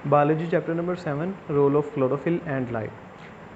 Biology chapter number 7 role of chlorophyll and light.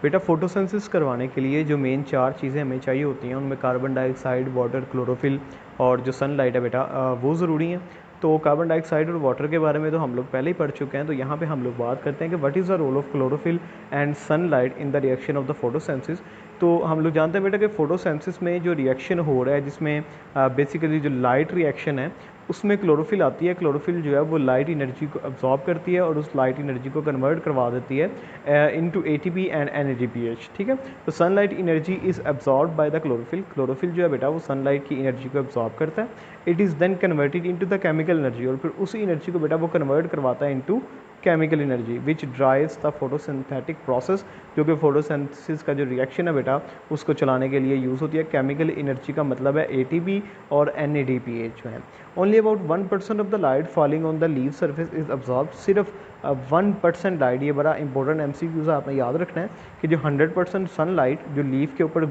बेटा photosynthesis करवाने के लिए जो मेन 4 चीज़ें हमें चाहिए होती हैं उनमें कार्बन डाइऑक्साइड, वाटर, क्लोरोफिल और जो सनलाइट है बेटा वो ज़रूरी है। तो कार्बन डाइऑक्साइड और वाटर के बारे में तो हम लोग पहले ही पढ़ चुके हैं, तो यहाँ पे हम लोग बात करते हैं कि what is the role of chlorophyll and sunlight in the reaction of the photosynthesis. तो हम लोग जानते हैं बेटा कि फोटोसिंथेसिस में जो रिएक्शन हो रहा है जिसमें बेसिकली जो लाइट रिएक्शन है उसमें क्लोरोफिल आती है। क्लोरोफिल जो है वो लाइट एनर्जी को अब्जॉर्ब करती है और उस लाइट एनर्जी को कन्वर्ट करवा देती है इनटू एटीपी एंड एनएडीपीएच। ठीक है, तो sunlight energy is absorb bye the chlorophyll. Chlorophyll जो है बेटा वो सनलाइट की एनर्जी को अब्जॉर्ब करता है। It is then converted into the chemical energy, और फिर उसी एनर्जी को बेटा वो कन्वर्ट करवाता है into chemical energy which drives the photosynthetic process, जो कि फोटोसिंथेसिस का जो रिएक्शन है बेटा उसको चलाने के लिए यूज़ होती है। केमिकल एनर्जी का मतलब है एटीपी और एनएडीपीएच जो है। Only about 1% of the light falling on the leaf surface is absorb. सिर्फ 1% लाइट, ये बड़ा इंपॉर्टेंट एमसीक्यूज आपने याद रखना है कि जो 100% सनलाइट जो लीफ के ऊपर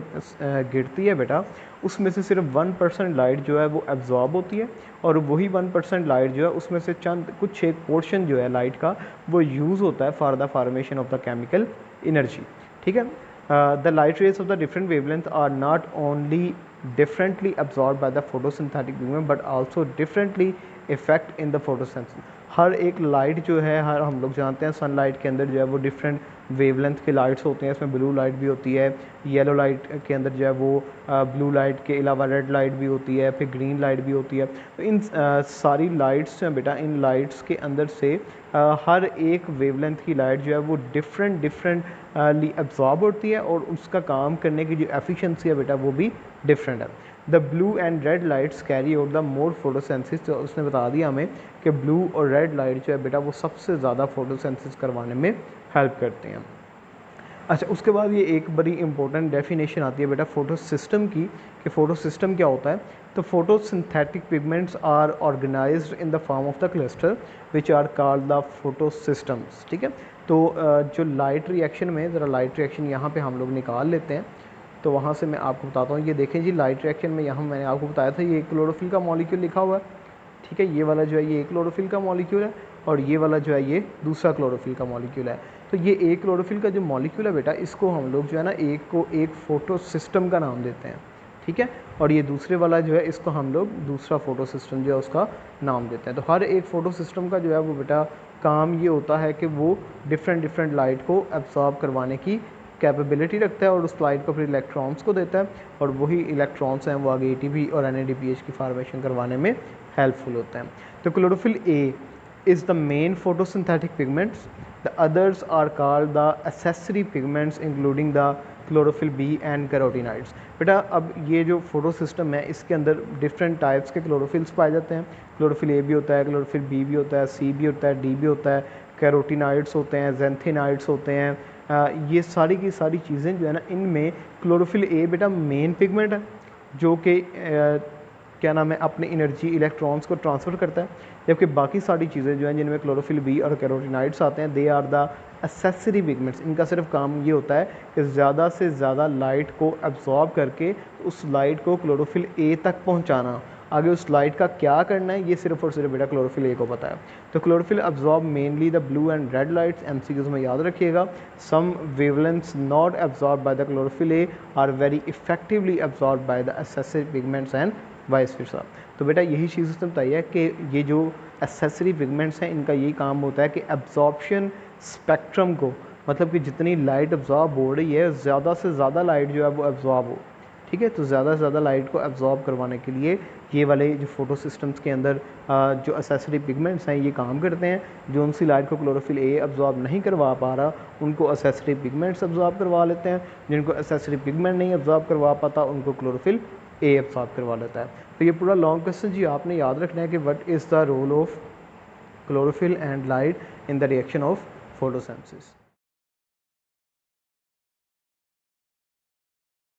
गिरती है बेटा उसमें से सिर्फ 1% लाइट जो है वो एब्जॉर्ब होती है, और वही 1% लाइट जो है उसमें से चंद कुछ एक पोर्शन जो है लाइट का वो यूज़ होता है for the formation of the chemical energy. ठीक है, the light rays of the different wavelength are not only differently absorbed by the photosynthetic pigment but also differently effect in the photosynthesis। हर एक light जो है हर हम लोग जानते हैं sunlight के अंदर जो है वो डिफरेंट वेवलेंथ के लाइट्स होते हैं। इसमें ब्लू लाइट भी होती है, येलो लाइट के अंदर जो है वो ब्लू लाइट के अलावा रेड लाइट भी होती है, फिर ग्रीन लाइट भी होती है। तो इन सारी लाइट्स जो हैं बेटा इन लाइट्स के अंदर से हर एक वेवलेंथ की लाइट जो है वो डिफरेंट एब्जॉर्ब होती है और उसका काम करने की जो एफिशिएंसी है बेटा वो भी डिफरेंट है। The blue and red lights carry out the more photosynthesis. तो उसने बता दिया हमें कि ब्लू और रेड लाइट जो है बेटा वो सबसे ज़्यादा फोटोसेंसिस करवाने में हेल्प करते हैं। अच्छा, उसके बाद ये एक बड़ी इंपॉर्टेंट डेफिनेशन आती है बेटा फोटो सिस्टम की, कि फोटो सिस्टम क्या होता है। तो photosynthetic pigments are organized in the form of the cluster which are called the photosystems. ठीक है, तो जो लाइट रिएक्शन में ज़रा लाइट रिएक्शन यहाँ पे हम लोग निकाल लेते हैं, तो वहाँ से मैं आपको बताता हूँ। ये देखें जी, लाइट रिएक्शन में यहाँ मैंने आपको बताया था ये क्लोरोफिल का मॉलिक्यूल लिखा हुआ है। ठीक है, ये वाला जो है ये क्लोरोफिल का मॉलिक्यूल है और ये वाला जो है ये दूसरा क्लोरोफिल का मॉलिक्यूल है। तो ये एक क्लोरोफिल का जो मॉलिक्यूल है बेटा इसको हम लोग जो है ना एक को एक फोटो सिस्टम का नाम देते हैं। ठीक है, और ये दूसरे वाला जो है इसको हम लोग दूसरा फोटो सिस्टम जो है उसका नाम देते हैं। तो हर एक फोटो सिस्टम का जो है वो बेटा काम ये होता है कि वो डिफरेंट लाइट को एब्जॉर्ब करवाने की कैपेबिलिटी रखता है और उस लाइट को फिर इलेक्ट्रॉन्स को देता है, और वही इलेक्ट्रॉन्स हैं वो आगे एटीपी और एनएडीपीएच की फॉर्मेशन करवाने में हेल्पफुल होते हैं। तो chlorophyll A is the main photosynthetic pigments. The others are called the accessory pigments including the chlorophyll B and carotenoids। बेटा अब ये जो फोटो सिस्टम है इसके अंदर डिफरेंट टाइप्स के क्लोरोफिल्स पाए जाते हैं। क्लोरोफिल ए भी होता है, क्लोरोफिल बी भी होता है, सी भी होता है, डी भी होता है, कैरोटिनाइड्स होते हैं, जेंथिनाइड्स होते हैं। ये सारी की सारी चीज़ें जो है ना इनमें क्लोरोफिल ए बेटा मेन पिगमेंट है जो कि क्या नाम है अपनी एनर्जी इलेक्ट्रॉन्स को ट्रांसफ़र करता है, जबकि बाकी सारी चीज़ें जो हैं जिनमें क्लोरोफिल बी और कैरोटिनाइड्स आते हैं they are the accessory pigments. इनका सिर्फ काम ये होता है कि ज़्यादा से ज़्यादा लाइट को एब्जॉर्ब करके उस लाइट को क्लोरोफिल ए तक पहुंचाना। आगे उस लाइट का क्या करना है ये सिर्फ और सिर्फ बेटा क्लोरोफिल ए को पता है। तो chlorophyll absorb mainly the blue and red lights. MCQs में याद रखिएगा, some wavelengths not absorb by the chlorophyll A are very effectively absorb by the accessory pigments and vice versa. तो बेटा यही चीज़ उसने बताई है कि ये जो एसेसरी पिगमेंट्स हैं इनका यही काम होता है कि एब्जॉर्प्शन स्पेक्ट्रम को, मतलब कि जितनी लाइट एब्जॉर्ब हो रही है ज़्यादा से ज़्यादा लाइट जो है वो एब्जॉर्ब हो। ठीक है, तो ज़्यादा से ज़्यादा लाइट को एब्जॉर्ब करवाने के लिए ये वाले जो फोटो सिस्टम्स के अंदर जो एसेसरी पिगमेंट्स हैं ये काम करते हैं। जो उनसी लाइट को क्लोरोफिल ए एब्जॉर्ब नहीं करवा पा रहा उनको एसेसरी पिगमेंट्स एब्जॉर्ब करवा लेते हैं, जिनको एसेसरी पिगमेंट नहीं एब्जॉर्ब करवा पाता उनको क्लोरोफिल ए एब्जॉर्ब करवा लेता है। तो ये पूरा लॉन्ग क्वेश्चन जी आपने याद रखना है कि what is the role of chlorophyll and light in the reaction of photosynthesis.